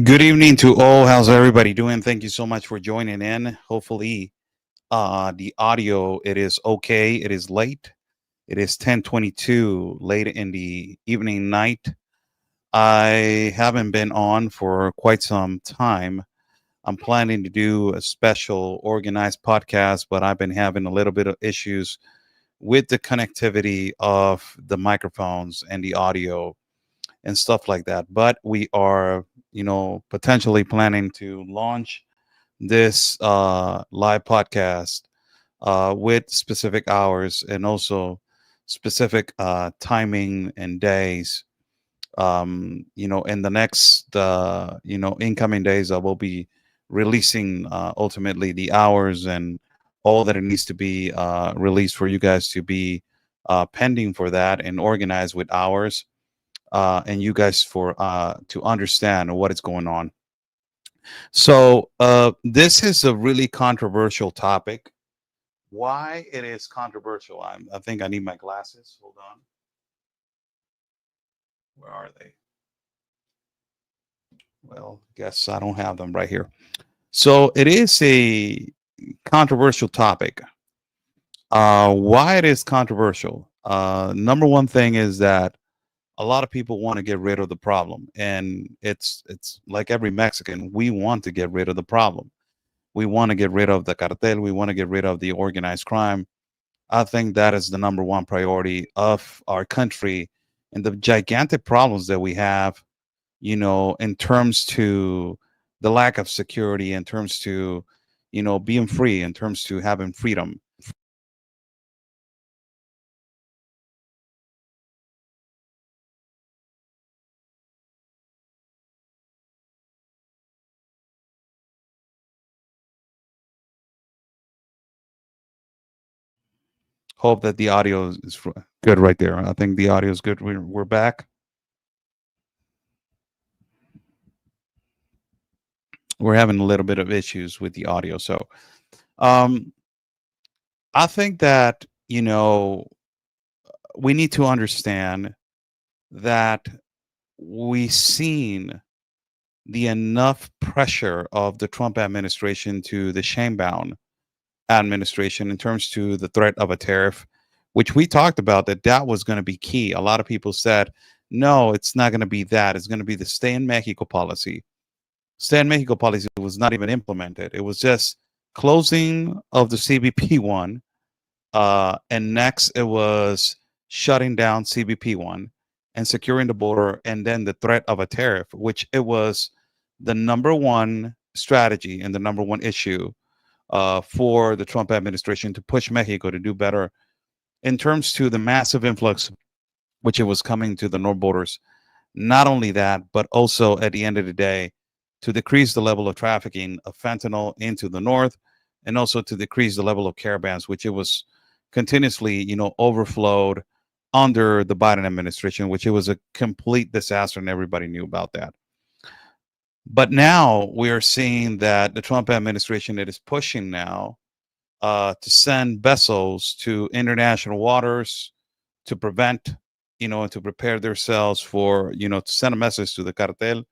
Good evening to all. How's everybody doing? Thank you so much for joining in. Hopefully, the audio it is okay. It is late. It is 10:22, late in the evening night. I haven't been on for quite some time. I'm planning to do a special organized podcast, but I've been having a little bit of issues with the connectivity of the microphones and the audio and stuff like that. But we are, potentially planning to launch this live podcast with specific hours and also specific timing and days. In the next, incoming days, I will be releasing ultimately the hours and all that it needs to be released for you guys to be pending for that and organized with hours and you guys for to understand what is going on. So this is a really controversial topic. Why it is controversial? I think I need my glasses. Hold on. Where are they? Well, guess I don't have them right here. So it is a controversial topic. Why it is controversial? Number one thing is that a lot of people want to get rid of the problem, and it's like every Mexican, we want to get rid of the problem. We want to get rid of the cartel. We want to get rid of the organized crime. I think that is the number one priority of our country and the gigantic problems that we have, in terms to the lack of security, in terms to, being free, in terms to having freedom. Hope that the audio is good right there. I think the audio is good. We're back. We're having a little bit of issues with the audio. So um, I think that, we need to understand that we seen the enough pressure of the Trump administration to the Sheinbaum administration in terms to the threat of a tariff, which we talked about that was going to be key. A lot of people said, no, it's not going to be that. It's going to be the stay in Mexico policy. Stay in Mexico policy was not even implemented. It was just closing of the CBP one. And next, it was shutting down CBP one and securing the border, and then the threat of a tariff, which it was the number one strategy and the number one issue for the Trump administration to push Mexico to do better in terms to the massive influx which it was coming to the north borders. Not only that, but also at the end of the day, to decrease the level of trafficking of fentanyl into the north, and also to decrease the level of caravans, which it was continuously, overflowed under the Biden administration, which it was a complete disaster, and everybody knew about that. But now we are seeing that the Trump administration it is pushing now to send vessels to international waters to prevent, and to prepare themselves for, to send a message to the cartel.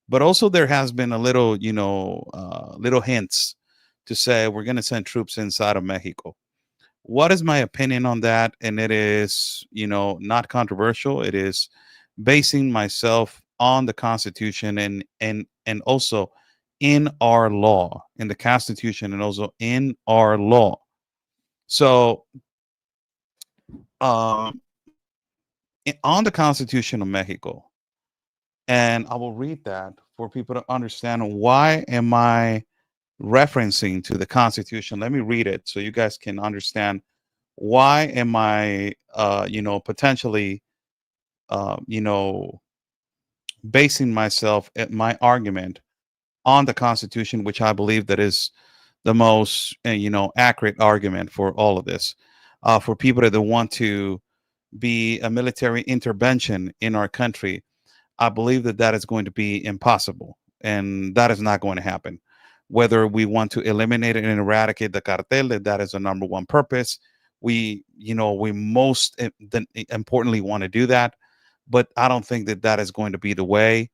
But also there has been a little, little hints to say we're going to send troops inside of Mexico. What is my opinion on that? And it is, not controversial. It is basing myself on the Constitution and also in our law, in the Constitution, and also in our law. So, um, on the Constitution of Mexico, and I will read that for people to understand why am I referencing to the Constitution. Let me read it so you guys can understand why am I, potentially, you know, basing myself at my argument on the Constitution, which I believe that is the most, accurate argument for all of this. For people that want to be a military intervention in our country, I believe that that is going to be impossible, and that is not going to happen. Whether we want to eliminate and eradicate the cartel, that is the number one purpose. We most importantly want to do that, but I don't think that that is going to be the way.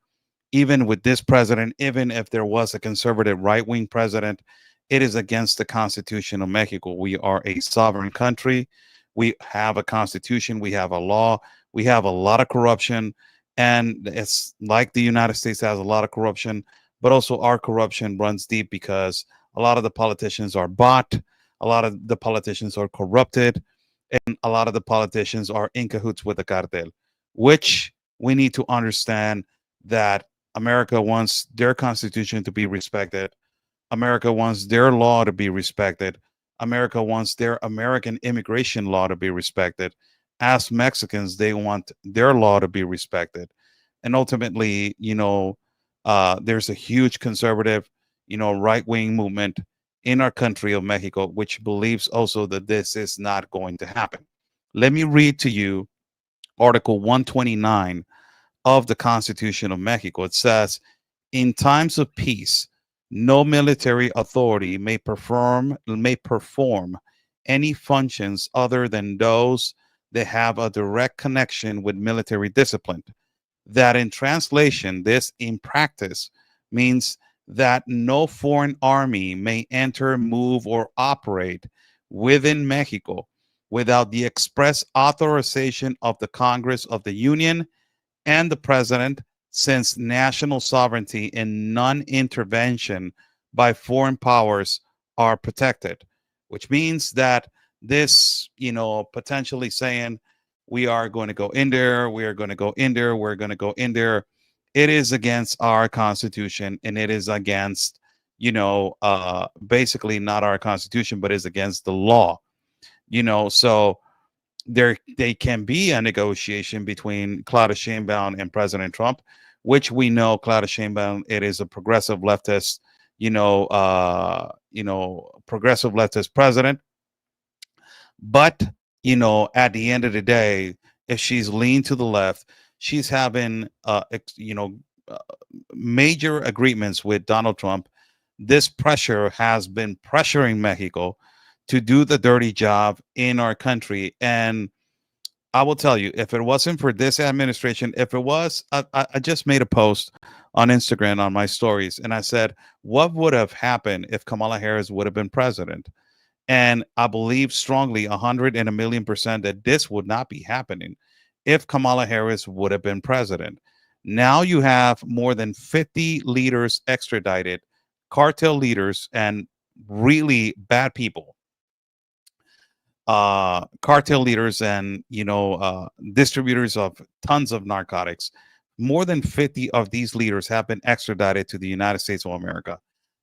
even with this president, even if there was a conservative right wing president, it is against the Constitution of Mexico. We are a sovereign country. We have a constitution. We have a law. We have a lot of corruption. And it's like the United States has a lot of corruption, but also our corruption runs deep because a lot of the politicians are bought, a lot of the politicians are corrupted, and a lot of the politicians are in cahoots with the cartel, which we need to understand that America wants their constitution to be respected. America wants their law to be respected. America wants their American immigration law to be respected. As Mexicans, they want their law to be respected. And ultimately, there's a huge conservative, right wing movement in our country of Mexico, which believes also that this is not going to happen. Let me read to you Article 129 of the Constitution of Mexico. It says, in times of peace, no military authority may perform any functions other than those that have a direct connection with military discipline. That in translation, this in practice means that no foreign army may enter, move, or operate within Mexico without the express authorization of the Congress of the Union and the president, since national sovereignty and non intervention by foreign powers are protected, which means that this, potentially saying we are going to go in there, we are going to go in there, we're going to go in there, it is against our constitution and it is against, basically not our constitution, but is against the law, so they can be a negotiation between Claudia Sheinbaum and President Trump, which we know Claudia Sheinbaum, it is a progressive leftist, progressive leftist president. But at the end of the day, if she's leaned to the left, she's having uh, major agreements with Donald Trump. This pressure has been pressuring Mexico to do the dirty job in our country. And I will tell you, if it wasn't for this administration, if it was, I just made a post on Instagram on my stories, and I said, what would have happened if Kamala Harris would have been president? And I believe strongly, 100 and 1,000,000% that this would not be happening if Kamala Harris would have been president. Now you have more than 50 leaders extradited, cartel leaders, and really bad people, cartel leaders and distributors of tons of narcotics. More than 50 of these leaders have been extradited to the United States of America.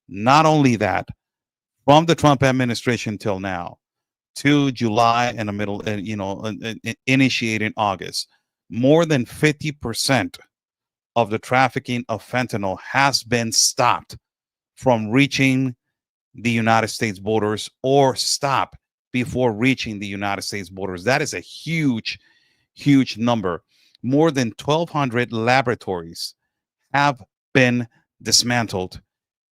Not only that, from the Trump administration till now, to July and the middle, initiating August, more than 50% of the trafficking of fentanyl has been stopped from reaching the United States borders or stop before reaching the United States borders. That is a huge, huge number. More than 1,200 laboratories have been dismantled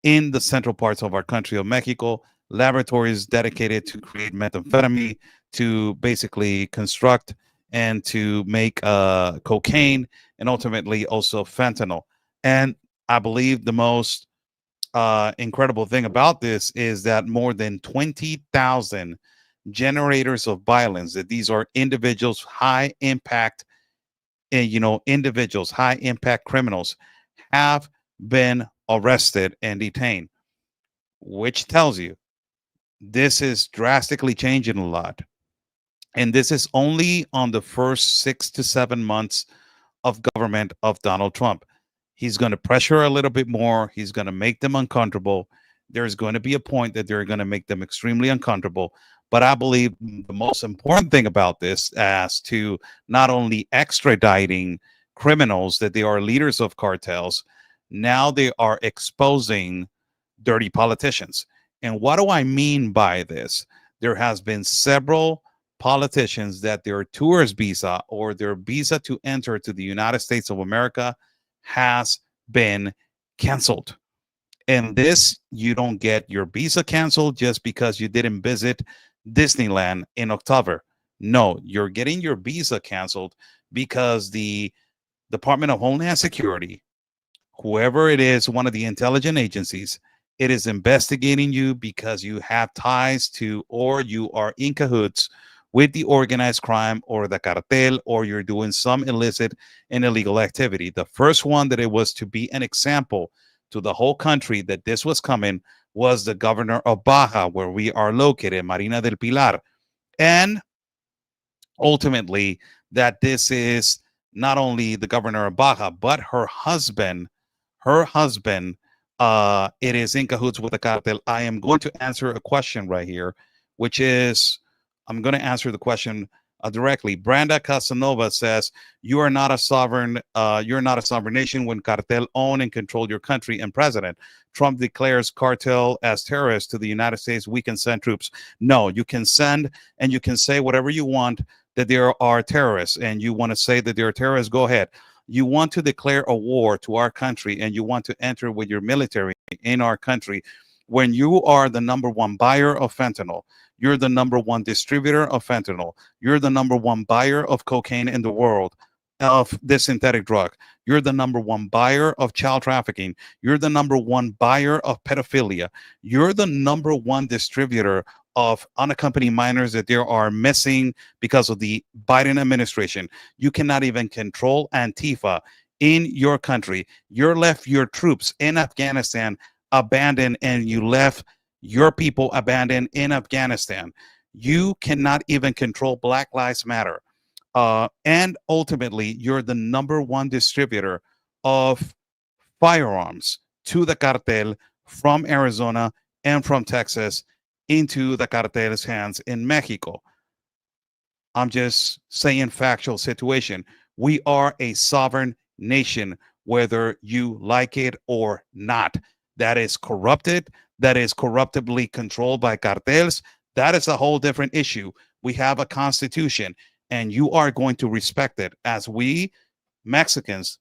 in the central parts of our country of Mexico. Laboratories dedicated to create methamphetamine, to basically construct and to make cocaine, and ultimately also fentanyl. And I believe the most incredible thing about this is that more than 20,000 generators of violence, that these are individuals, high impact, individuals, high impact criminals, have been arrested and detained, which tells you this is drastically changing a lot. And this is only on the first 6 to 7 months of government of Donald Trump. He's going to pressure a little bit more. He's going to make them uncomfortable. There's going to be a point that they're going to make them extremely uncomfortable. But I believe the most important thing about this, as to not only extraditing criminals, that they are leaders of cartels, now they are exposing dirty politicians. And what do I mean by this? There has been several politicians that their tourist visa or their visa to enter to the United States of America has been canceled. And this, you don't get your visa canceled just because you didn't visit Disneyland in October. No, you're getting your visa canceled because the Department of Homeland Security, whoever it is, one of the intelligence agencies, it is investigating you because you have ties to, or you are in cahoots with the organized crime or the cartel, or you're doing some illicit and illegal activity. The first one that it was to be an example to the whole country that this was coming was the governor of Baja, where we are located, Marina del Pilar. And ultimately, that this is not only the governor of Baja, but her husband. Her husband, it is in cahoots with the cartel. I am going to answer a question right here, which is I'm going to answer the question directly. Brenda Casanova says, "You are not a sovereign. You're not a sovereign nation when cartel own and control your country and president. Trump declares cartel as terrorists to the United States. We can send troops. No, you can send and you can say whatever you want that there are terrorists, and you want to say that there are terrorists. Go ahead. You want to declare a war to our country and you want to enter with your military in our country when you are the number one buyer of fentanyl, you're the number one distributor of fentanyl, you're the number one buyer of cocaine in the world, of this synthetic drug, you're the number one buyer of child trafficking, you're the number one buyer of pedophilia, you're the number one distributor of unaccompanied minors that there are missing because of the Biden administration. You cannot even control Antifa in your country. You left your troops in Afghanistan abandoned, and you left your people abandoned in Afghanistan. You cannot even control Black Lives Matter. And ultimately, you're the number one distributor of firearms to the cartel from Arizona and from Texas into the cartel's hands in Mexico. I'm just saying factual situation. We are a sovereign nation, whether you like it or not. That is corrupted, that is corruptibly controlled by cartels. That is a whole different issue. We have a constitution, and you are going to respect it. As we Mexicans,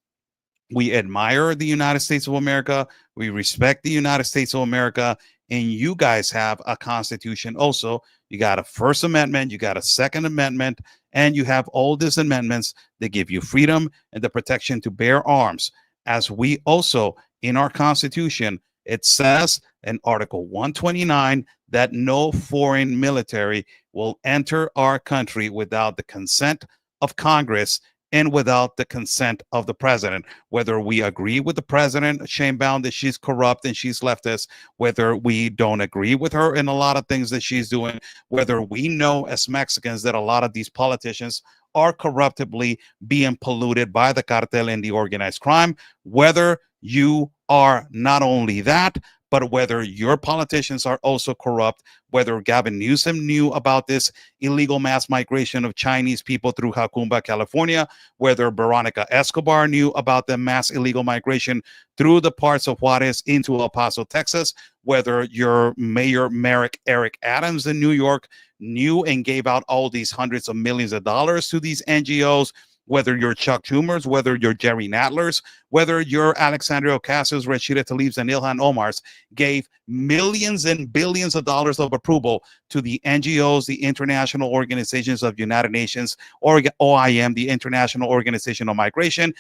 we admire the United States of America. We respect the United States of America. And you guys have a constitution also. You got a First Amendment, you got a Second Amendment, and you have all these amendments that give you freedom and the protection to bear arms. As we also, in our constitution, it says in Article 129 that no foreign military will enter our country without the consent of Congress and without the consent of the president. Whether we agree with the president, shamebound that she's corrupt and she's leftist, whether we don't agree with her in a lot of things that she's doing, whether we know as Mexicans that a lot of these politicians are corruptibly being polluted by the cartel and the organized crime, whether you are not only that, but whether your politicians are also corrupt, whether Gavin Newsom knew about this illegal mass migration of Chinese people through Jacumba, California, whether Veronica Escobar knew about the mass illegal migration through the parts of Juarez into El Paso, Texas, whether your Mayor Merrick Eric Adams in New York knew and gave out all these hundreds of millions of dollars to these NGOs, whether you're Chuck Schumers, whether you're Jerry Nadlers, whether you're Alexandria Ocasio, Rashida Tlaib's, and Ilhan Omar's, gave millions and billions of dollars of approval to the NGOs, the International Organizations of United Nations, or OIM, the International Organization of Migration,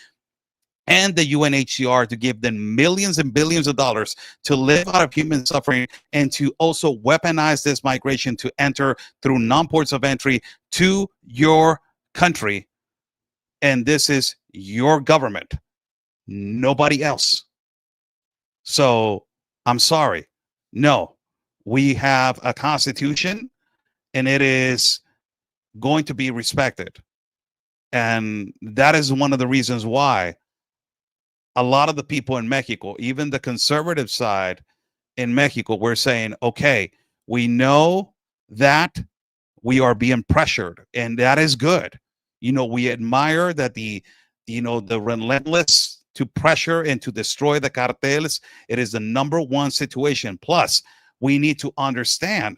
and the UNHCR to give them millions and billions of dollars to live out of human suffering and to also weaponize this migration to enter through non-ports of entry to your country. And this is your government, nobody else. So I'm sorry. No, we have a constitution and it is going to be respected. And that is one of the reasons why a lot of the people in Mexico, even the conservative side in Mexico, we're saying, okay, we know that we are being pressured, and that is good. We admire that the relentless to pressure and to destroy the cartels. It is the number one situation. Plus, we need to understand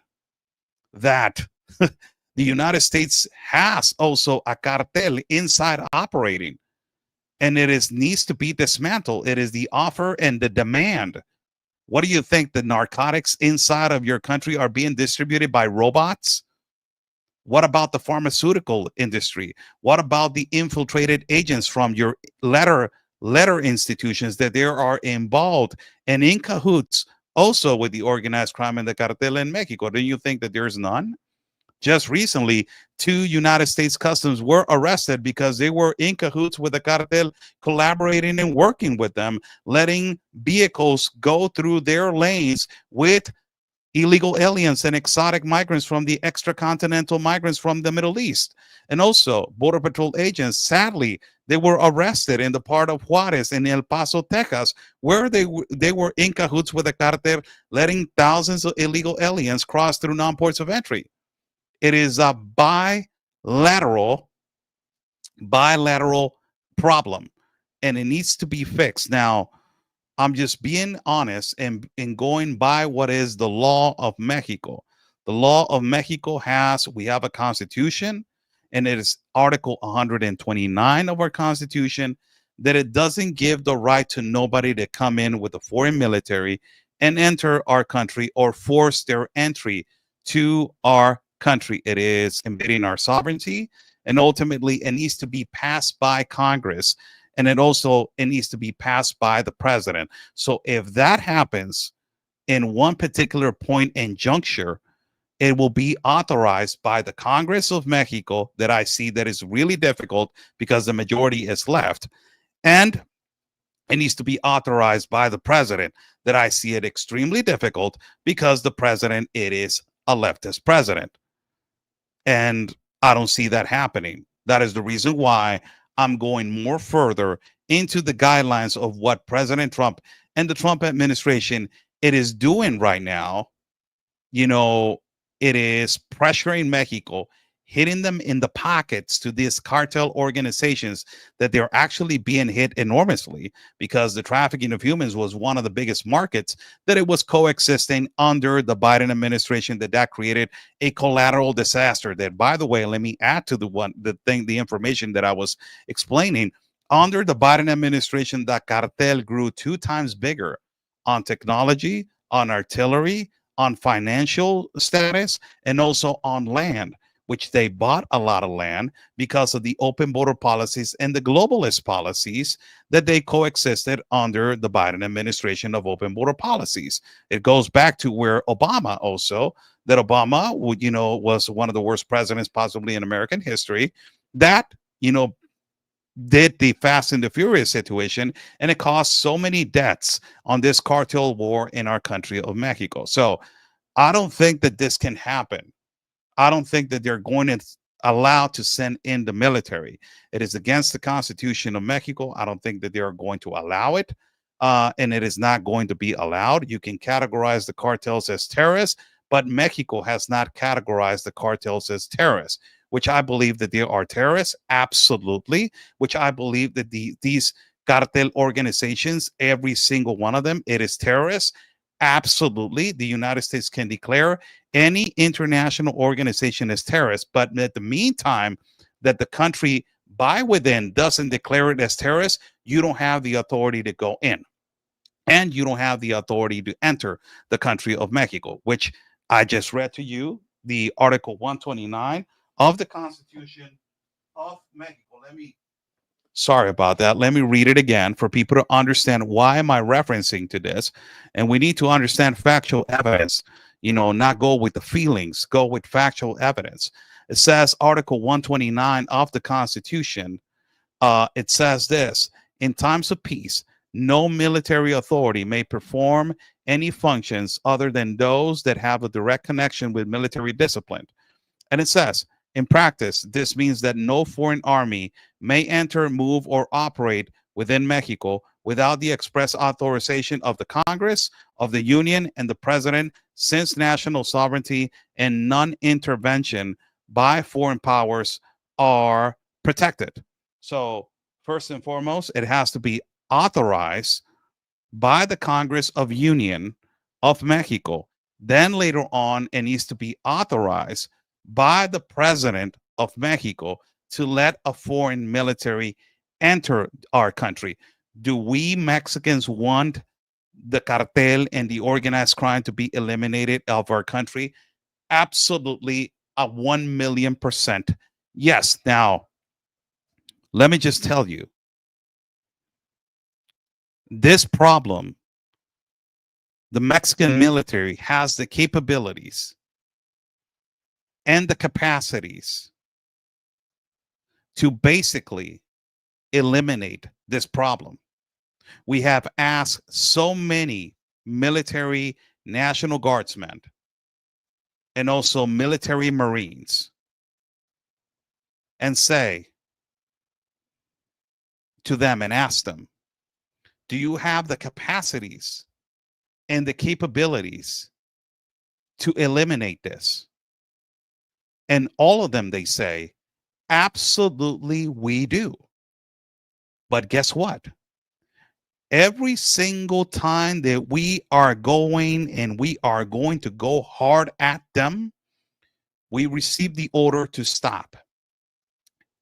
that the United States has also a cartel inside operating, and needs to be dismantled. It is the offer and the demand. What do you think? The narcotics inside of your country are being distributed by robots? What about the pharmaceutical industry? What about the infiltrated agents from your letter institutions that they are involved and in cahoots also with the organized crime and the cartel in Mexico. Do you think that there's none? Just recently, two United States Customs were arrested because they were in cahoots with the cartel, collaborating and working with them, letting vehicles go through their lanes with illegal aliens and exotic migrants from the extracontinental migrants from the Middle East. And also, Border Patrol agents, sadly, they were arrested in the part of Juarez in El Paso, Texas, where they were in cahoots with the cartel, letting thousands of illegal aliens cross through non-ports of entry. It is a bilateral problem, and it needs to be fixed. Now, I'm just being honest and going by what is the law of Mexico. The law of Mexico we have a constitution, and it is Article 129 of our constitution that it doesn't give the right to nobody to come in with a foreign military and enter our country or force their entry to our country. It is invading our sovereignty, and ultimately it needs to be passed by Congress, and it needs to be passed by the president. So if that happens in one particular point and juncture, it will be authorized by the Congress of Mexico, that I see that is really difficult because the majority is left, and it needs to be authorized by the president, that I see it extremely difficult because the president, it is a leftist president. And I don't see that happening. That is the reason why I'm going more further into the guidelines of what President Trump and the Trump administration it is doing right now. You know, it is pressuring Mexico, hitting them in the pockets to these cartel organizations, that they're actually being hit enormously, because the trafficking of humans was one of the biggest markets that it was coexisting under the Biden administration, that created a collateral disaster. That, by the way, let me add to the information that I was explaining. Under the Biden administration, the cartel grew 2 times bigger on technology, on artillery, on financial status, and also on land, which they bought a lot of land because of the open border policies and the globalist policies that they coexisted under the Biden administration of open border policies. It goes back to where Obama also, that Obama, was one of the worst presidents possibly in American history, that, did the Fast and the Furious situation, and it caused so many deaths on this cartel war in our country of Mexico. So I don't think that this can happen. I don't think that they're going to allow to send in the military. It is against the Constitution of Mexico. I don't think that they are going to allow it, and it is not going to be allowed. You can categorize the cartels as terrorists, but Mexico has not categorized the cartels as terrorists, which I believe that they are terrorists, absolutely, which I believe that these cartel organizations, every single one of them, it is terrorists. Absolutely. The United States can declare any international organization as terrorist, but at the meantime, that the country by within doesn't declare it as terrorist, you don't have the authority to go in, and you don't have the authority to enter the country of Mexico, which I just read to you, the Article 129 of the Constitution of Mexico. Sorry about that. Let me read it again for people to understand why am I referencing to this. And we need to understand factual evidence, not go with the feelings, go with factual evidence. It says Article 129 of the Constitution. It says this: in times of peace, no military authority may perform any functions other than those that have a direct connection with military discipline. And it says, in practice, this means that no foreign army may enter, move, or operate within Mexico without the express authorization of the Congress, of the Union, and the President, since national sovereignty and non-intervention by foreign powers are protected. So, first and foremost, it has to be authorized by the Congress of Union of Mexico. Then later on, it needs to be authorized by the president of Mexico to let a foreign military enter our country. Do we Mexicans want the cartel and the organized crime to be eliminated of our country? Absolutely, a 1,000,000%. Yes. Now, let me just tell you, This problem, the Mexican military has the capabilities and the capacities to basically eliminate this problem. We have asked so many military National Guardsmen and also military Marines and say to them and ask them, do you have the capacities and the capabilities to eliminate this? And all of them, they say, absolutely we do. But guess what? Every single time that we are going and we are going to go hard at them, we receive the order to stop.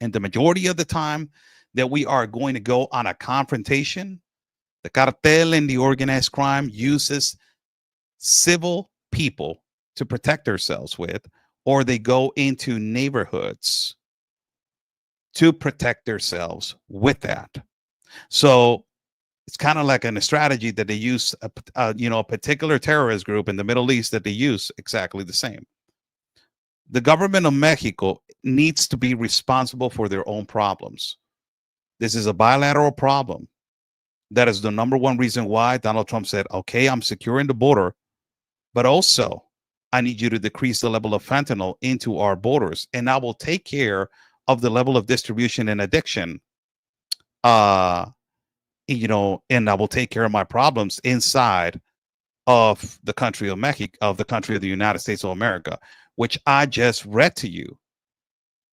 And the majority of the time that we are going to go on a confrontation, the cartel and the organized crime uses civil people to protect themselves with, or they go into neighborhoods to protect themselves with that. So it's kind of like a strategy that they use, a particular terrorist group in the Middle East that they use exactly the same. The government of Mexico needs to be responsible for their own problems. This is a bilateral problem. That is the number one reason why Donald Trump said, okay, I'm securing the border, but also I need you to decrease the level of fentanyl into our borders, and I will take care of the level of distribution and addiction. And I will take care of my problems inside of the country of Mexico, of the country of the United States of America, which I just read to you.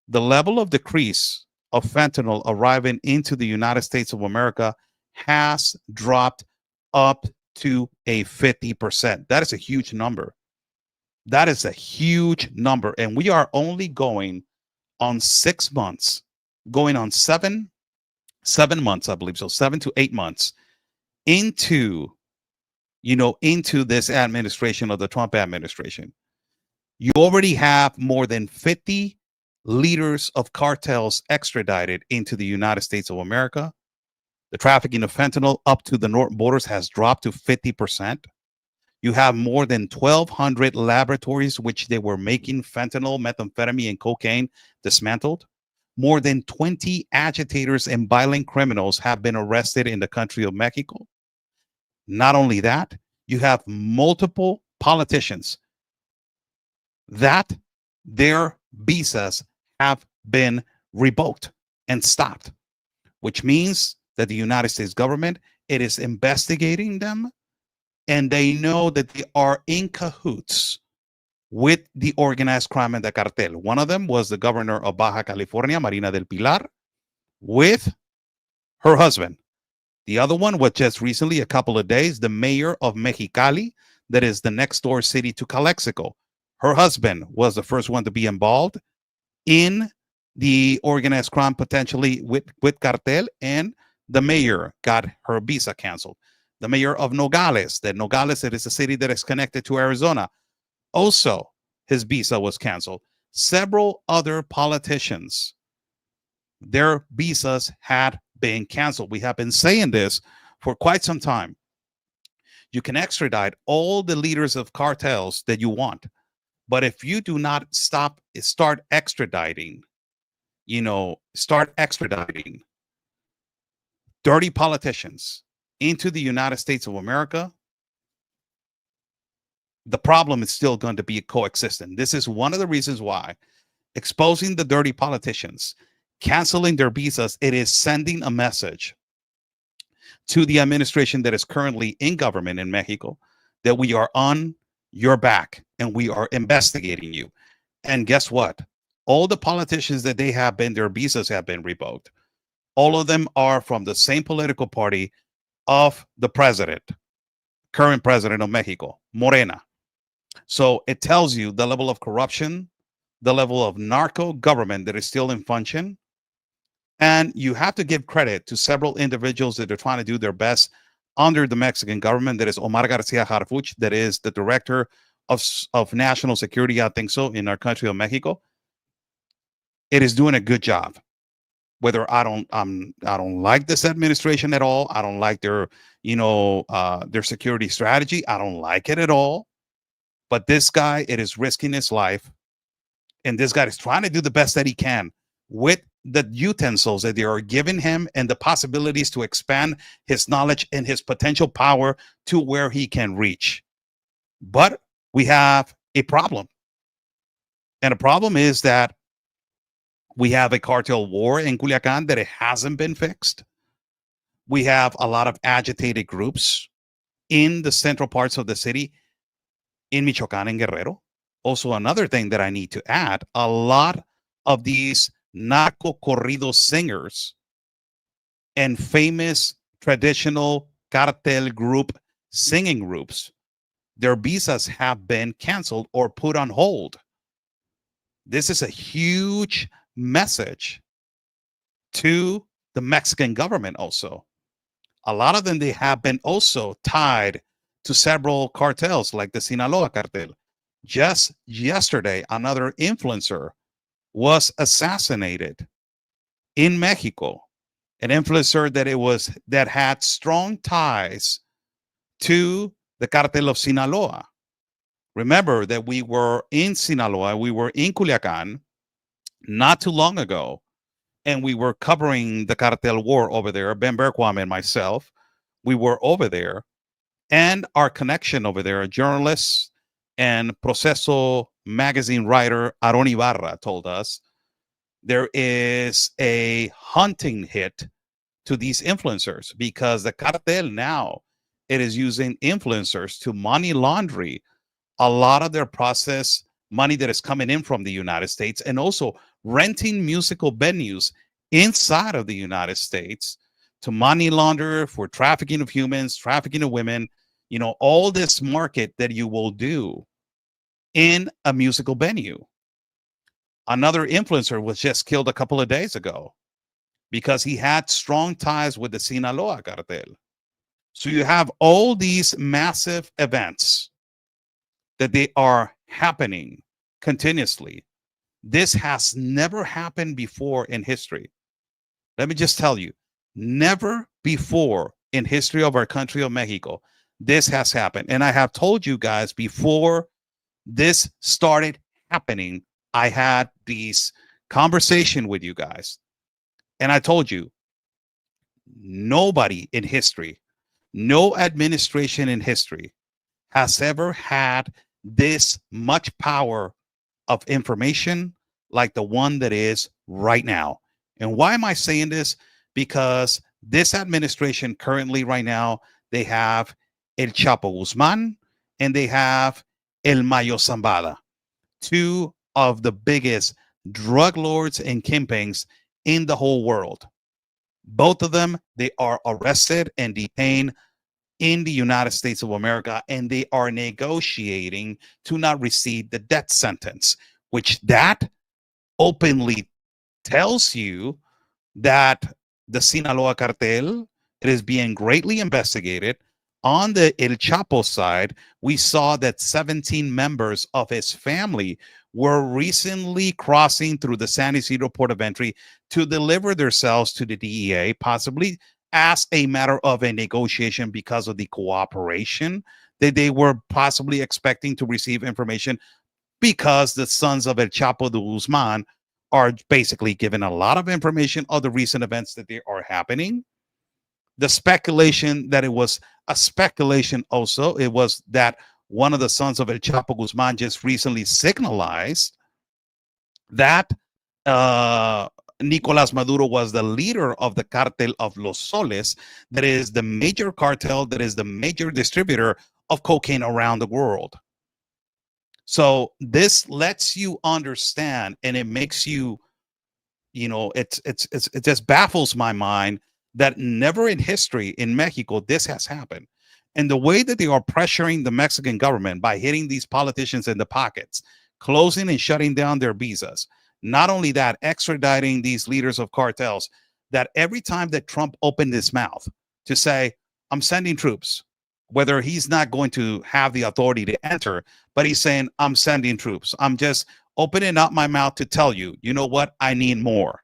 The level of decrease of fentanyl arriving into the United States of America has dropped up to a 50%. That is a huge number. That is a huge number. And we are only going on 6 months, going on seven months, I believe. So 7 to 8 months into this administration of the Trump administration. You already have more than 50 leaders of cartels extradited into the United States of America. The trafficking of fentanyl up to the northern borders has dropped to 50%. You have more than 1,200 laboratories which they were making fentanyl, methamphetamine, and cocaine dismantled. More than 20 agitators and violent criminals have been arrested in the country of Mexico. Not only that, you have multiple politicians that their visas have been revoked and stopped, which means that the United States government, it is investigating them, and they know that they are in cahoots with the organized crime and the cartel. One of them was the governor of Baja California, Marina del Pilar, with her husband. The other one was just recently, a couple of days, the mayor of Mexicali, that is the next door city to Calexico. Her husband was the first one to be involved in the organized crime, potentially with cartel, and the mayor got her visa canceled. The mayor of Nogales, it is a city that is connected to Arizona, also his visa was canceled. Several other politicians, their visas had been canceled. We have been saying this for quite some time. You can extradite all the leaders of cartels that you want, but if you do not start extraditing dirty politicians into the United States of America, the problem is still going to be coexistent. This is one of the reasons why exposing the dirty politicians, canceling their visas, it is sending a message to the administration that is currently in government in Mexico that we are on your back and we are investigating you. And guess what? All the politicians that their visas have been revoked. All of them are from the same political party of the current president of Mexico, Morena. So it tells you the level of corruption, the level of narco government that is still in function. And you have to give credit to several individuals that are trying to do their best under the Mexican government. That is Omar Garcia Harfuch, that is the director of national security, I think so, in our country of Mexico. It is doing a good job. whether I don't like this administration at all. I don't like their, their security strategy. I don't like it at all. But this guy, it is risking his life, and this guy is trying to do the best that he can with the utensils that they are giving him and the possibilities to expand his knowledge and his potential power to where he can reach. But we have a problem. And the problem is that we have a cartel war in Culiacan that it hasn't been fixed. We have a lot of agitated groups in the central parts of the city, in Michoacan and Guerrero. Also, another thing that I need to add, a lot of these narco corrido singers and famous traditional cartel group singing groups, their visas have been canceled or put on hold. This is a huge message to the Mexican government also. A lot of them, they have been also tied to several cartels like the Sinaloa cartel. Just yesterday, another influencer was assassinated in Mexico. An influencer that had strong ties to the cartel of Sinaloa. Remember that we were in Sinaloa, we were in Culiacan not too long ago, and we were covering the cartel war over there. Ben Berquam and myself, we were over there, and our connection over there, a journalist and Proceso magazine writer Aron Ibarra told us there is a hunting hit to these influencers because the cartel now, it is using influencers to money laundry a lot of their process money that is coming in from the United States, and also renting musical venues inside of the United States to money launder for trafficking of humans, trafficking of women, all this market that you will do in a musical venue. Another influencer was just killed a couple of days ago because he had strong ties with the Sinaloa cartel. So you have all these massive events that they are happening continuously. This has never happened before in history. Let me just tell you, never before in history of our country of Mexico, this has happened. And I have told you guys before this started happening, I had these conversation with you guys. And I told you, nobody in history, no administration in history has ever had this much power of information like the one that is right now. And why am I saying this? Because this administration currently right now, they have El Chapo Guzman and they have El Mayo Zambada, two of the biggest drug lords and kingpins in the whole world. Both of them, they are arrested and detained in the United States of America, and they are negotiating to not receive the death sentence, which that openly tells you that the Sinaloa cartel, it is being greatly investigated. On the El Chapo side, we saw that 17 members of his family were recently crossing through the San Isidro port of entry to deliver themselves to the DEA, possibly as a matter of a negotiation because of the cooperation that they were possibly expecting to receive information, because the sons of El Chapo de Guzman are basically given a lot of information of the recent events that they are happening. The speculation that it was a speculation also, it was that one of the sons of El Chapo Guzman just recently signalized that Nicolas Maduro was the leader of the cartel of Los Soles, that is the major cartel, that is the major distributor of cocaine around the world. So this lets you understand, and it makes you, it just baffles my mind that never in history in Mexico this has happened. And the way that they are pressuring the Mexican government by hitting these politicians in the pockets, closing and shutting down their visas. Not only that, extraditing these leaders of cartels, that every time that Trump opened his mouth to say, I'm sending troops, whether he's not going to have the authority to enter, but he's saying, I'm sending troops. I'm just opening up my mouth to tell you, you know what? I need more.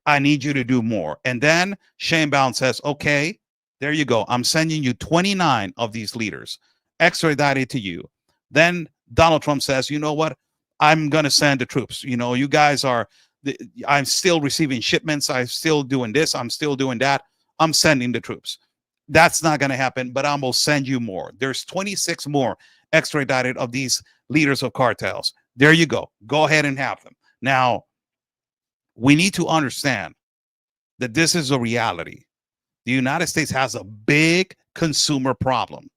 I need you to do more. And then Sheinbaum says, okay, there you go. I'm sending you 29 of these leaders extradited to you. Then Donald Trump says, you know what? I'm going to send the troops. You guys are, I'm still receiving shipments. I'm still doing this. I'm still doing that. I'm sending the troops. That's not going to happen, but I'm going to send you more. There's 26 more extradited of these leaders of cartels. There you go. Go ahead and have them. Now, we need to understand that this is a reality. The United States has a big consumer problem,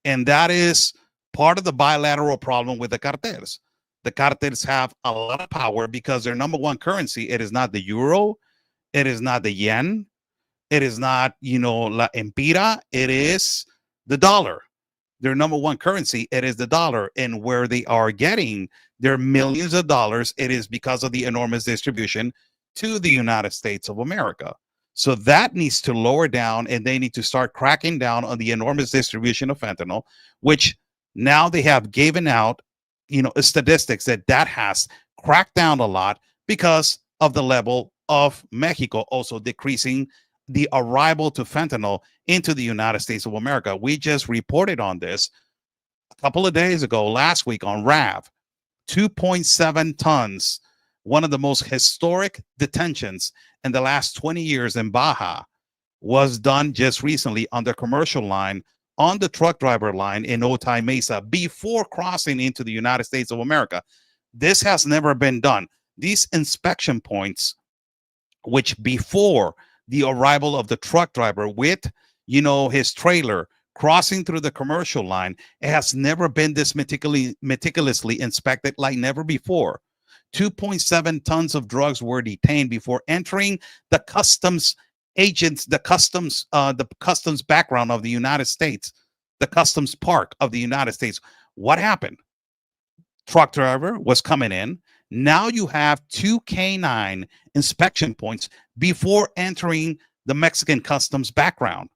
and that is part of the bilateral problem with the cartels. The cartels have a lot of power because their number one currency, it is not the euro, it is not the yen, it is not, la empira, it is the dollar. Their number one currency, it is the dollar. And where they are getting their millions of dollars, it is because of the enormous distribution to the United States of America. So that needs to lower down, and they need to start cracking down on the enormous distribution of fentanyl, which now they have given out, statistics that has cracked down a lot because of the level of Mexico also decreasing the arrival to fentanyl into the United States of America. We just reported on this a couple of days ago, last week on RAV, 2.7 tons, one of the most historic detentions in the last 20 years in Baja, was done just recently on the commercial line, on the truck driver line in Otay Mesa, before crossing into the United States of America. This has never been done. These inspection points, which before the arrival of the truck driver with, his trailer crossing through the commercial line, it has never been this meticulously inspected like never before. 2.7 tons of drugs were detained before entering the customs agents, the customs background of the United States, the customs park of the United States. What happened? Truck driver was coming in. Now you have 2 canine inspection points before entering the Mexican customs background.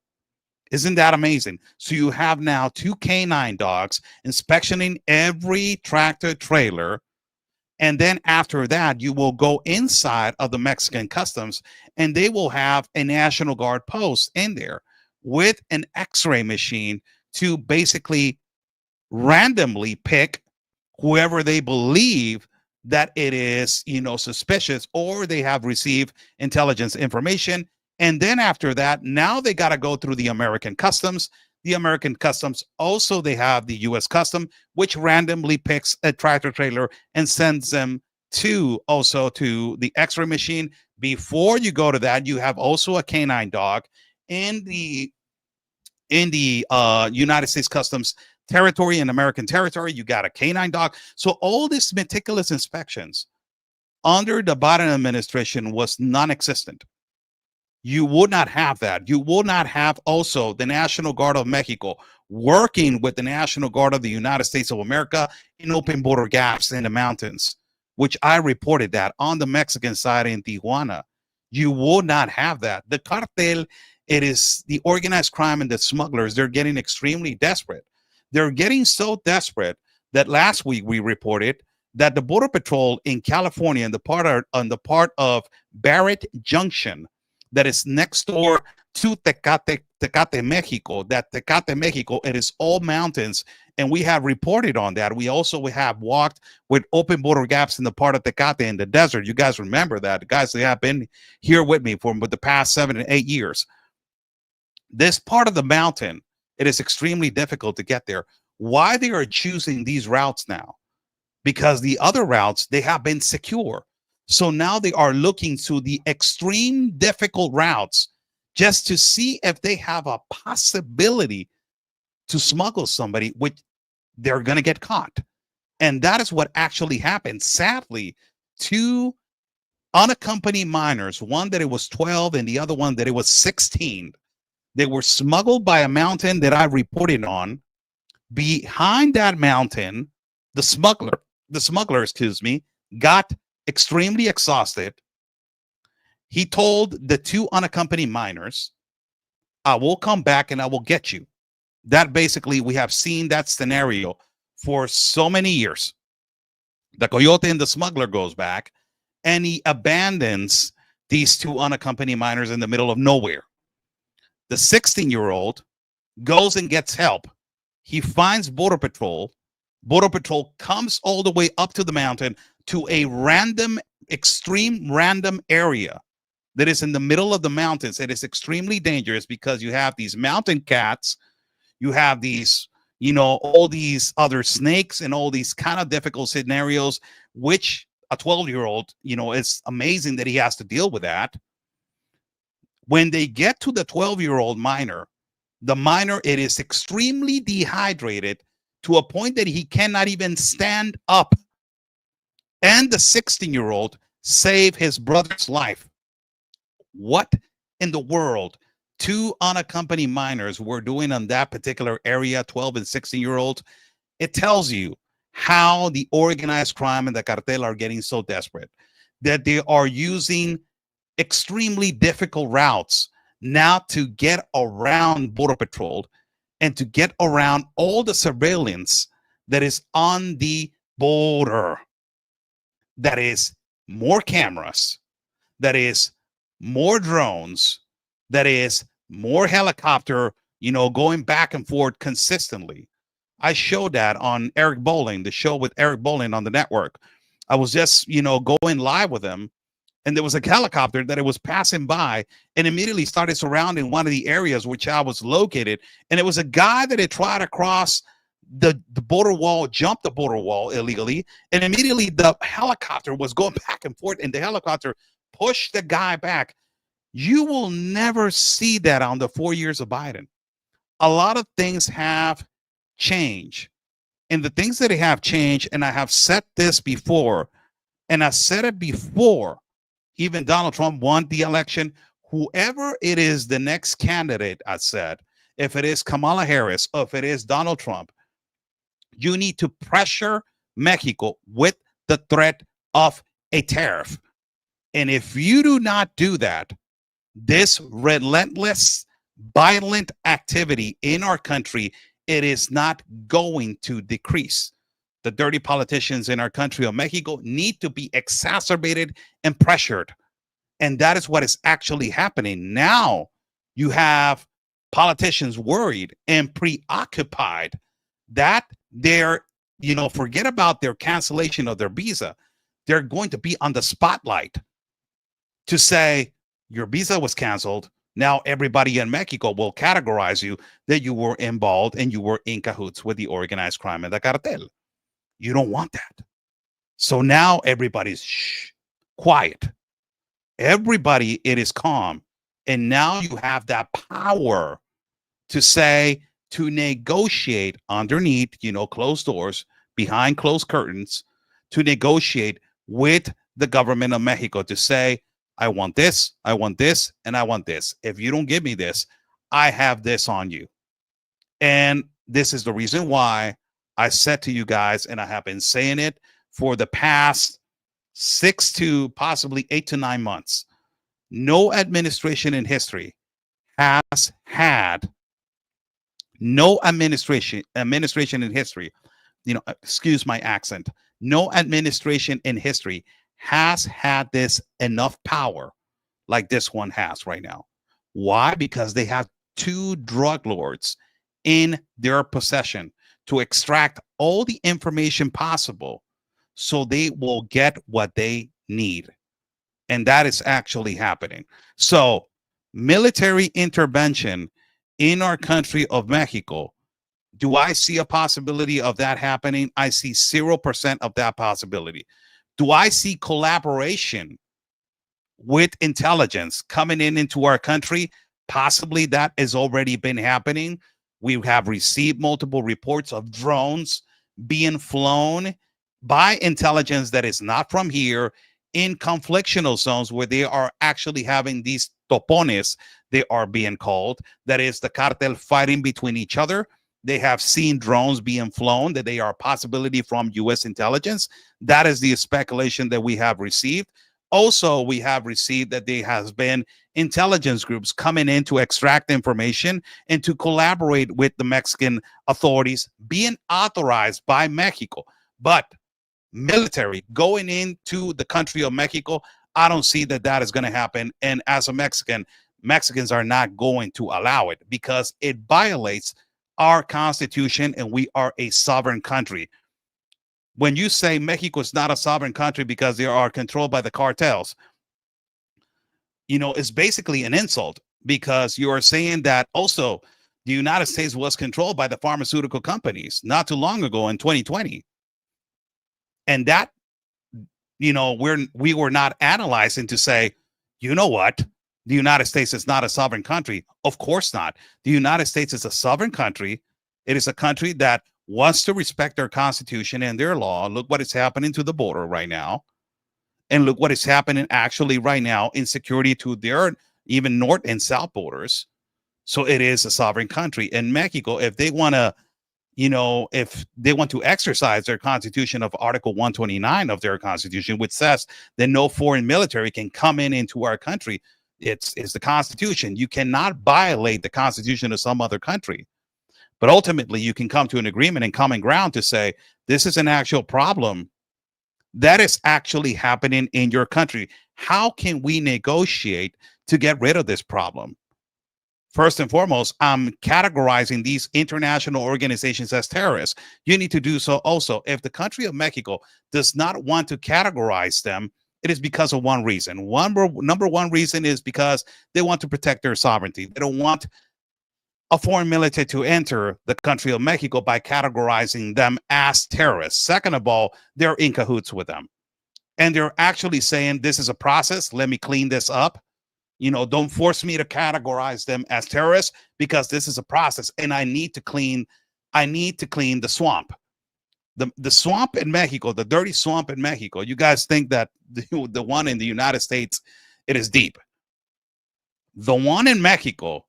Isn't that amazing? So you have now 2 canine dogs inspectioning every tractor trailer. And then after that, you will go inside of the Mexican customs, and they will have a National Guard post in there with an X-ray machine to basically randomly pick whoever they believe that it is, suspicious, or they have received intelligence information. And then after that, now they got to go through the American customs. The American customs also, they have the U.S. custom, which randomly picks a tractor trailer and sends them to the X-ray machine. Before you go to that, you have also a canine dog in the United States Customs territory and American territory. You got a canine dog. So all these meticulous inspections under the Biden administration was non-existent. You would not have that. You will not have also the National Guard of Mexico working with the National Guard of the United States of America in open border gaps in the mountains, which I reported that on the Mexican side in Tijuana. You will not have that. The cartel, it is the organized crime and the smugglers, they're getting extremely desperate. They're getting so desperate that last week we reported that the Border Patrol in California, on the part of Barrett Junction, that is next door to Tecate, Mexico. That Tecate, Mexico, it is all mountains, and we have reported on that. We also have walked with open border gaps in the part of Tecate in the desert. You guys remember that. The guys that have been here with me for the past 7 and 8 years. This part of the mountain, it is extremely difficult to get there. Why they are choosing these routes now? Because the other routes, they have been secure. So now they are looking to the extreme difficult routes just to see if they have a possibility to smuggle somebody, which they're going to get caught. And that is what actually happened. Sadly, 2 unaccompanied minors, one that it was 12 and the other one that it was 16, they were smuggled by a mountain that I reported on. Behind that mountain, the smuggler, got extremely exhausted. He told the 2 unaccompanied minors, I will come back and I will get you. That basically, we have seen that scenario for so many years. The coyote and the smuggler goes back, and he abandons these two unaccompanied minors in the middle of nowhere. The 16-year-old goes and gets help. He finds Border Patrol. Border Patrol comes all the way up to the mountain to a random, extreme random area that is in the middle of the mountains. It is extremely dangerous because you have these mountain cats, you have these, all these other snakes and all these kind of difficult scenarios, which a 12-year-old, it's amazing that he has to deal with that. When they get to the 12-year-old minor, the minor, it is extremely dehydrated to a point that he cannot even stand up. And the 16-year-old saved his brother's life. What in the world two unaccompanied minors were doing on that particular area, 12 and 16-year-olds? It tells you how the organized crime and the cartel are getting so desperate that they are using extremely difficult routes now to get around Border Patrol and to get around all the surveillance that is on the border. That is more cameras, that is more drones, that is more helicopter, going back and forth consistently. I showed that on Eric Bolling, the show with Eric Bolling on the network. I was just, going live with him, and there was a helicopter that it was passing by and immediately started surrounding one of the areas which I was located. And it was a guy that had tried to cross the border wall, jumped the border wall illegally, and immediately the helicopter was going back and forth, and the helicopter pushed the guy back. You will never see that on the 4 years of Biden. A lot of things have changed, and the things that have changed, and I have said this before, and I said it before even Donald Trump won the election. Whoever it is, the next candidate, I said, if it is Kamala Harris or if it is Donald Trump, you need to pressure Mexico with the threat of a tariff. And if you do not do that, this relentless, violent activity in our country, it is not going to decrease. The dirty politicians in our country of Mexico need to be exacerbated and pressured. And that is what is actually happening. Now you have politicians worried and preoccupied that they're, forget about their cancellation of their visa. They're going to be on the spotlight to say your visa was canceled. Now everybody in Mexico will categorize you that you were involved and you were in cahoots with the organized crime and the cartel. You don't want that. So now everybody's quiet. Everybody, it is calm. And now you have that power to say, to negotiate underneath, closed doors, behind closed curtains, to negotiate with the government of Mexico to say, I want this, and I want this. If you don't give me this, I have this on you. And this is the reason why I said to you guys, and I have been saying it for the past 6 to possibly 8 to 9 months, no administration in history has had, no administration in history, excuse my accent, no administration in history has had this enough power like this one has right now. Why? Because they have 2 drug lords in their possession to extract all the information possible so they will get what they need. And that is actually happening. So military intervention in our country of Mexico, do I see a possibility of that happening? I see 0% of that possibility. Do I see collaboration with intelligence coming into our country? Possibly that has already been happening. We have received multiple reports of drones being flown by intelligence that is not from here in conflictional zones where they are actually having these topones, they are being called. That is the cartel fighting between each other. They have seen drones being flown, that they are a possibility from U.S. intelligence. That is the speculation that we have received. Also, we have received that there has been intelligence groups coming in to extract information and to collaborate with the Mexican authorities being authorized by Mexico. But military going into the country of Mexico, I don't see that that is going to happen. And as a Mexican, Mexicans are not going to allow it because it violates our constitution and we are a sovereign country. When you say Mexico is not a sovereign country because they are controlled by the cartels, it's basically an insult because you are saying that also the United States was controlled by the pharmaceutical companies not too long ago in 2020. And that, we were not analyzing to say, you know what? The United States is not a sovereign country. Of course not. The United States is a sovereign country. It is a country that wants to respect their constitution and their law. Look what is happening to the border right now. And look what is happening actually right now in security to their even north and south borders. So it is a sovereign country. And Mexico, if they want to, if they want to exercise their constitution of Article 129 of their constitution, which says that no foreign military can come into our country, it's the Constitution. You cannot violate the Constitution of some other country. But ultimately, you can come to an agreement and common ground to say, this is an actual problem that is actually happening in your country. How can we negotiate to get rid of this problem? First and foremost, I'm categorizing these international organizations as terrorists. You need to do so also. If the country of Mexico does not want to categorize them, it is because of one reason. Number one reason is because they want to protect their sovereignty. They don't want a foreign military to enter the country of Mexico by categorizing them as terrorists. Second of all, they're in cahoots with them. And they're actually saying, this is a process. Let me clean this up. Don't force me to categorize them as terrorists because this is a process and I need to clean the swamp. The swamp in Mexico, the dirty swamp in Mexico. You guys think that the one in the United States, it is deep. The one in Mexico,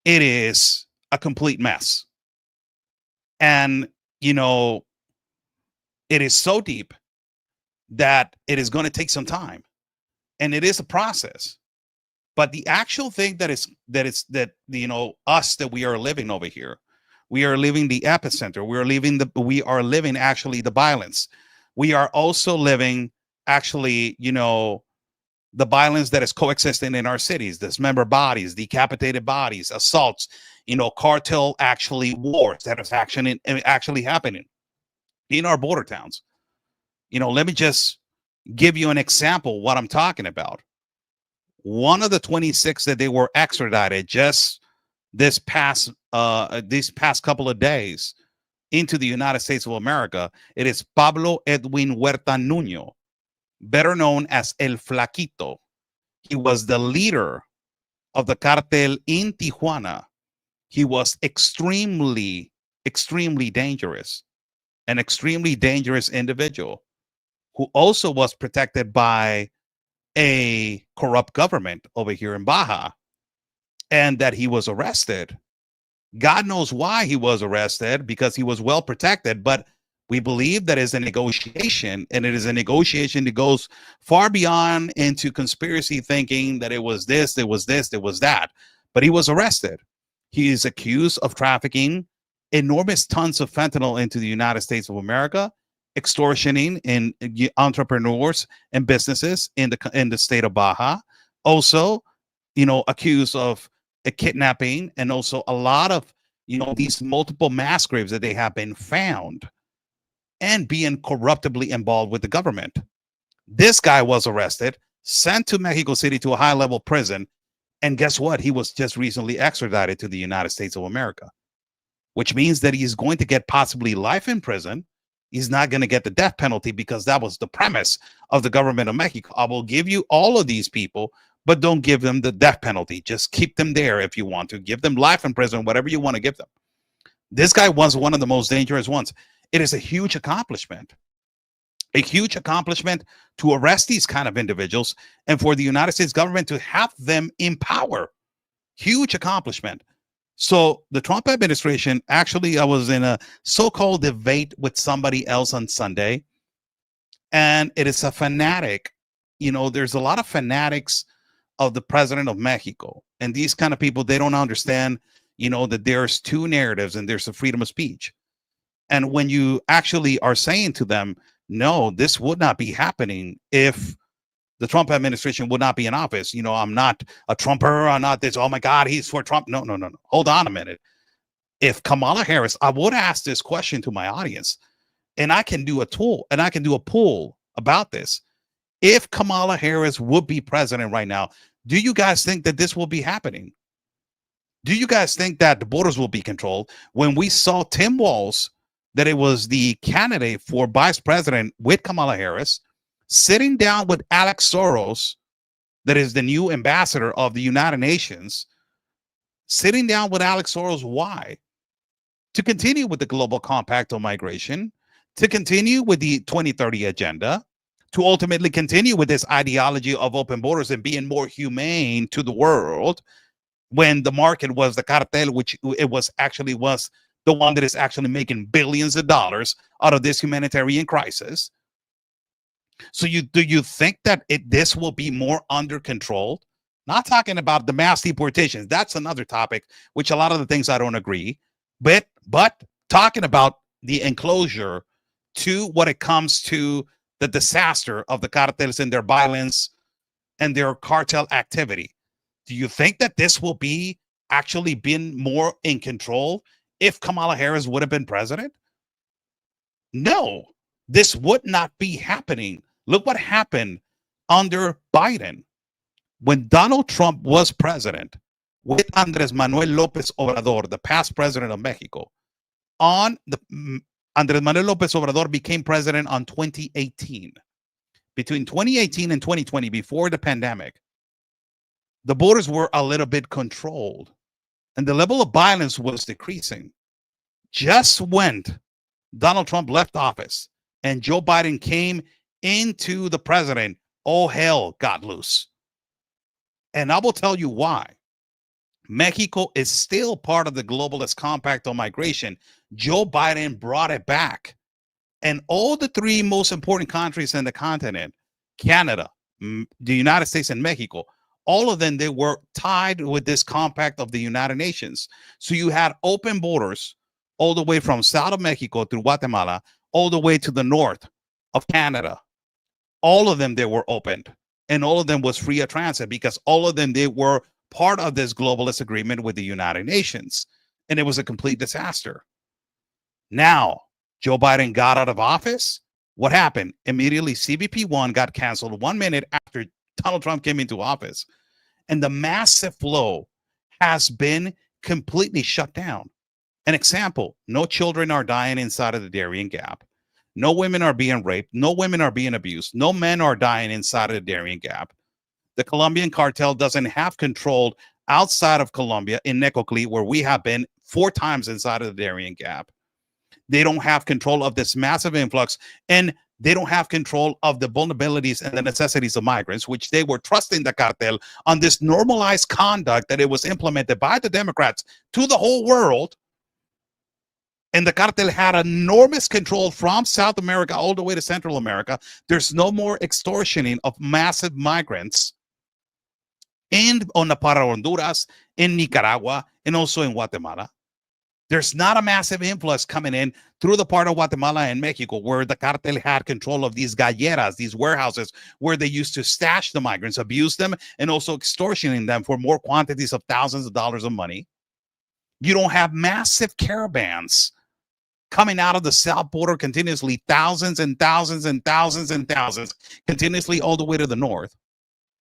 it is a complete mess. And, it is so deep that it is going to take some time. And it is a process. But the actual thing us that we are living over here, we are living the epicenter. We are living actually the violence. We are also living actually, the violence that is coexisting in our cities, dismembered bodies, decapitated bodies, assaults, cartel actually wars that is actually happening in our border towns. Let me just give you an example of what I'm talking about. One of the 26 that they were extradited just these past couple of days into the United States of America, it is Pablo Edwin Huerta Nuño, better known as El Flaquito. He was the leader of the cartel in Tijuana. He was extremely, extremely dangerous, an extremely dangerous individual who also was protected by a corrupt government over here in Baja, and that he was arrested. God knows why he was arrested, because he was well protected, but we believe that is a negotiation, and it is a negotiation that goes far beyond into conspiracy thinking that it was this, it was this, it was that. But he was arrested. He is accused of trafficking enormous tons of fentanyl into the United States of America, extortioning in entrepreneurs and businesses in the state of Baja. Also, accused of a kidnapping, and also a lot of these multiple mass graves that they have been found, and being corruptibly involved with the government. This guy was arrested, sent to Mexico City to a high-level prison, and guess what? He was just recently extradited to the United States of America, which means that he's going to get possibly life in prison. He's not going to get the death penalty, because that was the premise of the government of Mexico. I will give you all of these people, but don't give them the death penalty. Just keep them there if you want to. Give them life in prison, whatever you want to give them. This guy was one of the most dangerous ones. It is a huge accomplishment to arrest these kind of individuals and for the United States government to have them in power. Huge accomplishment. So the Trump administration, actually, I was in a so-called debate with somebody else on Sunday, and it is a fanatic. There's a lot of fanatics of the president of Mexico, and these kind of people, they don't understand, that there's two narratives and there's a freedom of speech. And when you actually are saying to them, no, this would not be happening if the Trump administration would not be in office. I'm not a Trumper. I'm not this. Oh my God, he's for Trump. No, no, no, no. Hold on a minute. If Kamala Harris, I would ask this question to my audience, and I can do a poll about this. If Kamala Harris would be president right now, do you guys think that this will be happening? Do you guys think that the borders will be controlled? When we saw Tim Walz, that it was the candidate for vice president with Kamala Harris, sitting down with Alex Soros, that is the new ambassador of the United Nations, sitting down with Alex Soros. Why? To continue with the global compact on migration, to continue with the 2030 agenda, to ultimately continue with this ideology of open borders and being more humane to the world, when the market was the cartel, which it was the one that is actually making billions of dollars out of this humanitarian crisis. So do you think that this will be more under control? Not talking about the mass deportations. That's another topic, which a lot of the things I don't agree. But talking about the enclosure to what it comes to the disaster of the cartels and their violence and their cartel activity. Do you think that this will be actually been more in control if Kamala Harris would have been president? No, this would not be happening. Look what happened under Biden. When Donald Trump was president with Andres Manuel Lopez Obrador, the past president of Mexico, Andres Manuel Lopez Obrador became president on 2018. Between 2018 and 2020, before the pandemic, the borders were a little bit controlled and the level of violence was decreasing. Just when Donald Trump left office and Joe Biden came into the president, all hell got loose. And I will tell you why. Mexico is still part of the globalist compact on migration. Joe Biden brought it back. And all the three most important countries in the continent, Canada, the United States, and Mexico, all of them, they were tied with this compact of the United Nations. So you had open borders all the way from south of Mexico through Guatemala, all the way to the north of Canada. All of them, they were opened. And all of them was free of transit because all of them, they were part of this globalist agreement with the United Nations. And it was a complete disaster. Now, Joe Biden got out of office. What happened? Immediately, CBP-1 got canceled 1 minute after Donald Trump came into office. And the massive flow has been completely shut down. An example, no children are dying inside of the Darien Gap. No women are being raped. No women are being abused. No men are dying inside of the Darien Gap. The Colombian cartel doesn't have control outside of Colombia in Necoclí, where we have been 4 times inside of the Darien Gap. They don't have control of this massive influx, and they don't have control of the vulnerabilities and the necessities of migrants, which they were trusting the cartel on this normalized conduct that it was implemented by the Democrats to the whole world. And the cartel had enormous control from South America all the way to Central America. There's no more extortioning of massive migrants on the part of Honduras, in Nicaragua, and also in Guatemala. There's not a massive influx coming in through the part of Guatemala and Mexico, where the cartel had control of these galleras, these warehouses, where they used to stash the migrants, abuse them, and also extortioning them for more quantities of thousands of dollars of money. You don't have massive caravans coming out of the south border continuously, thousands and thousands and thousands and thousands, continuously all the way to the north.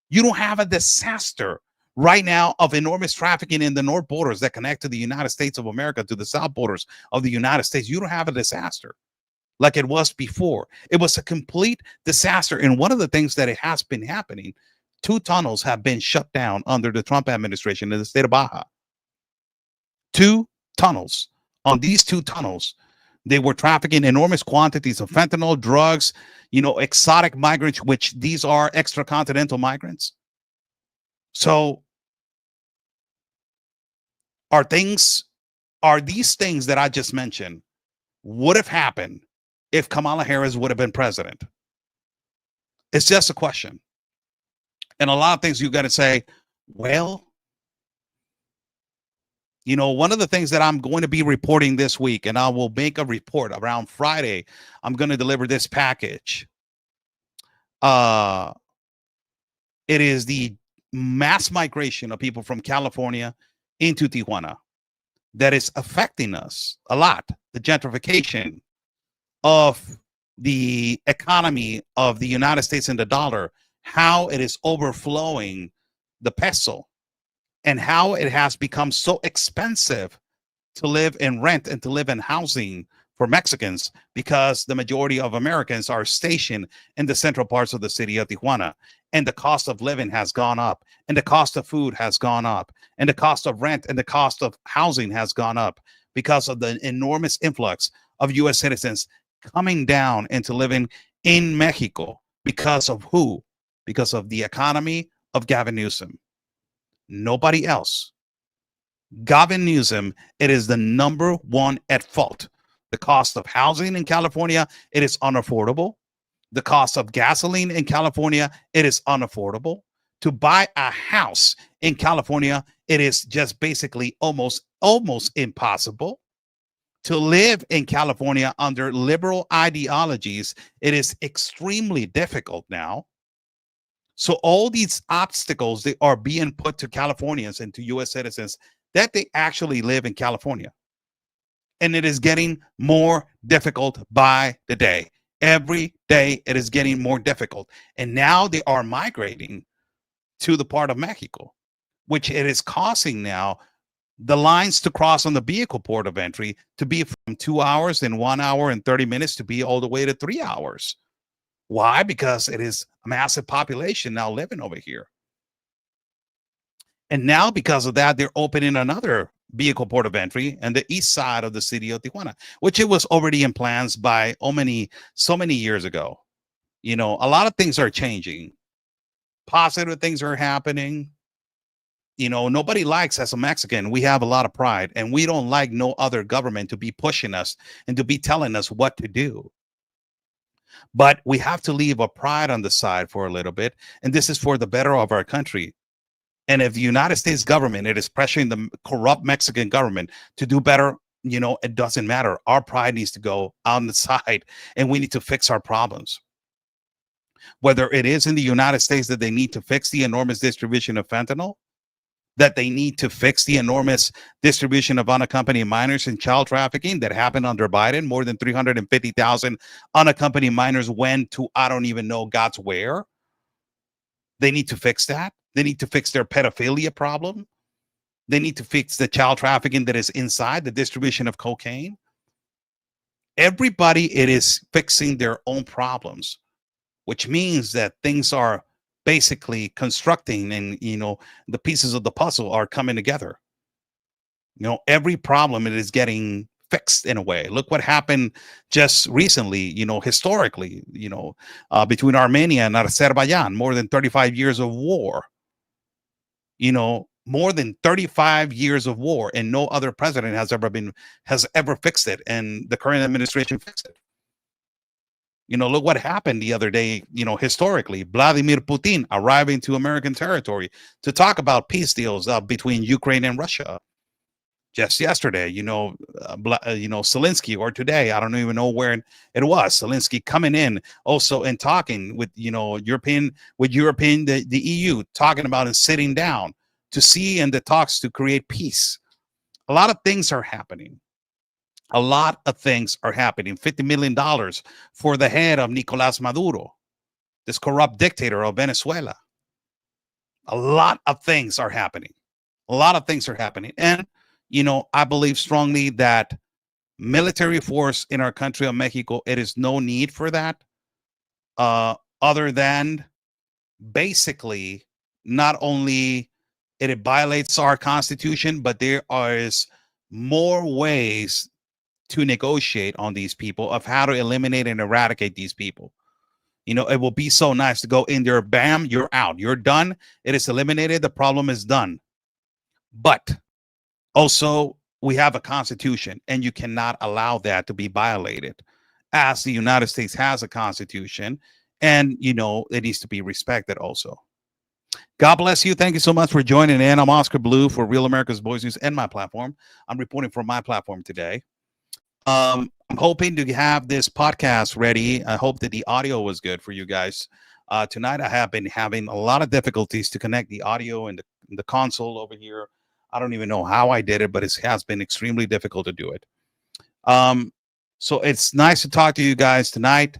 You don't have a disaster right now of enormous trafficking in the north borders that connect to the United States of America, to the south borders of the United States. You don't have a disaster like it was before. It was a complete disaster. And one of the things that it has been happening, 2 tunnels have been shut down under the Trump administration in the state of Baja. 2 tunnels. On these 2 tunnels, they were trafficking enormous quantities of fentanyl, drugs, exotic migrants, which these are extracontinental migrants. So are these things that I just mentioned would have happened if Kamala Harris would have been president? It's just a question. And a lot of things you got to say, well, one of the things that I'm going to be reporting this week, and I will make a report around Friday, I'm going to deliver this package. It is the mass migration of people from California into Tijuana that is affecting us a lot. The gentrification of the economy of the United States and the dollar, how it is overflowing the peso, and how it has become so expensive to live in rent and to live in housing for Mexicans, because the majority of Americans are stationed in the central parts of the city of Tijuana. And the cost of living has gone up, and the cost of food has gone up, and the cost of rent and the cost of housing has gone up because of the enormous influx of US citizens coming down into living in Mexico. Because of who? Because of the economy of Gavin Newsom. Nobody else. Gavin Newsom, it is the number one at fault. The cost of housing in California, it is unaffordable. The cost of gasoline in California, it is unaffordable. To buy a house in California, it is just basically almost impossible. To live in California under liberal ideologies, it is extremely difficult now. So all these obstacles, they are being put to Californians and to US citizens that they actually live in California. And it is getting more difficult by the day. Every day it is getting more difficult. And now they are migrating to the part of Mexico, which it is causing now the lines to cross on the vehicle port of entry to be from 2 hours and 1 hour and 30 minutes to be all the way to 3 hours. Why? Because it is a massive population now living over here. And now because of that, they're opening another vehicle port of entry and the east side of the city of Tijuana, which it was already in plans by so many years ago. You know, a lot of things are changing. Positive things are happening. You know, nobody likes, as a Mexican, we have a lot of pride, and we don't like no other government to be pushing us and to be telling us what to do. But we have to leave our pride on the side for a little bit, and this is for the better of our country. And if the United States government, it is pressuring the corrupt Mexican government to do better, you know, it doesn't matter. Our pride needs to go on the side, and we need to fix our problems. Whether it is in the United States that they need to fix the enormous distribution of fentanyl, that they need to fix the enormous distribution of unaccompanied minors and child trafficking that happened under Biden. More than 350,000 unaccompanied minors went to, I don't even know God's where. They need to fix that. They need to fix their pedophilia problem. They need to fix the child trafficking that is inside, the distribution of cocaine. Everybody, it is fixing their own problems, which means that things are basically constructing, and, you know, the pieces of the puzzle are coming together. You know, every problem, it is getting fixed in a way. Look what happened just recently, you know, historically, you know, between Armenia and Azerbaijan, more than 35 years of war. You know, more than 35 years of war, and no other president has ever fixed it, and the current administration fixed it. You know, look what happened the other day, you know, historically. Vladimir Putin arriving to American territory to talk about peace deals between Ukraine and Russia. Just yesterday, you know, Zelensky, or today, I don't even know where it was. Zelensky coming in also and talking with, you know, the EU, talking about and sitting down to see in the talks to create peace. A lot of things are happening. A lot of things are happening. $50 million for the head of Nicolas Maduro, this corrupt dictator of Venezuela. A lot of things are happening. A lot of things are happening. And, you know, I believe strongly that military force in our country of Mexico, it is no need for that, other than basically not only it violates our constitution, but there is more ways to negotiate on these people of how to eliminate and eradicate these people. You know, it will be so nice to go in there, bam, you're out, you're done. It is eliminated. The problem is done. But also, we have a constitution, and you cannot allow that to be violated, as the United States has a constitution, and, you know, it needs to be respected also. God bless you. Thank you so much for joining in. I'm Oscar Blue for Real America's Voice News and my platform. I'm reporting from my platform today. I'm hoping to have this podcast ready. I hope that the audio was good for you guys. Tonight I have been having a lot of difficulties to connect the audio and the console over here. I don't even know how I did it, but it has been extremely difficult to do it. So it's nice to talk to you guys tonight.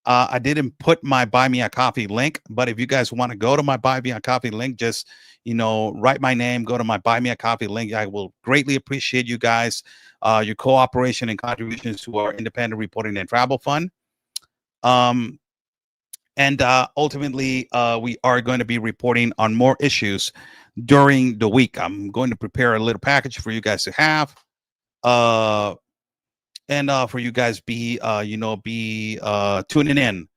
I didn't put my Buy Me a Coffee link, but if you guys want to go to my Buy Me a Coffee link, just, write my name, go to my Buy Me a Coffee link. I will greatly appreciate you guys, your cooperation and contributions to our independent reporting and travel fund. And ultimately, we are going to be reporting on more issues during the week. I'm going to prepare a little package for you guys to have. And for you guys be tuning in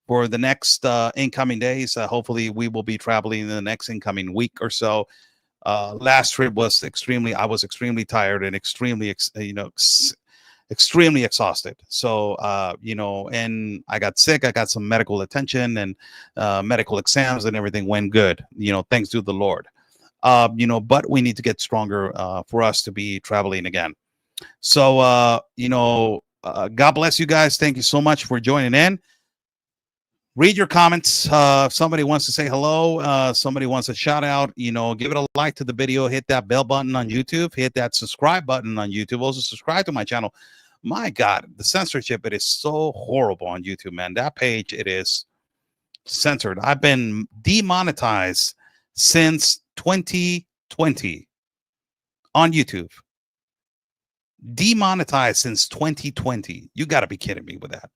for the next incoming days. Hopefully we will be traveling in the next incoming week or so. Last trip was I was extremely tired and extremely exhausted. So and I got sick. I got some medical attention and medical exams, and everything went good, thanks to the Lord. But we need to get stronger for us to be traveling again. So, God bless you guys. Thank you so much for joining in. Read your comments. If somebody wants to say hello, somebody wants a shout out, give it a like to the video, hit that bell button on YouTube, hit that subscribe button on YouTube. Also subscribe to my channel. My God, the censorship, it is so horrible on YouTube, man. That page, it is censored. I've been demonetized since 2020 on YouTube. Demonetized since 2020. You got to be kidding me with that.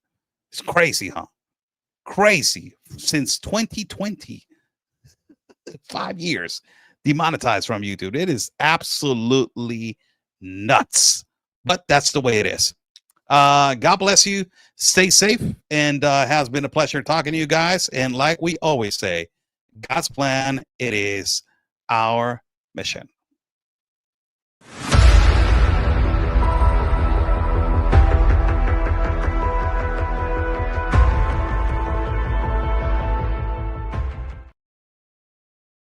It's crazy, huh? Crazy. Since 2020. 5 years demonetized from YouTube. It is absolutely nuts. But that's the way it is. God bless you. Stay safe. And has been a pleasure talking to you guys. And like we always say, God's plan, it is our mission.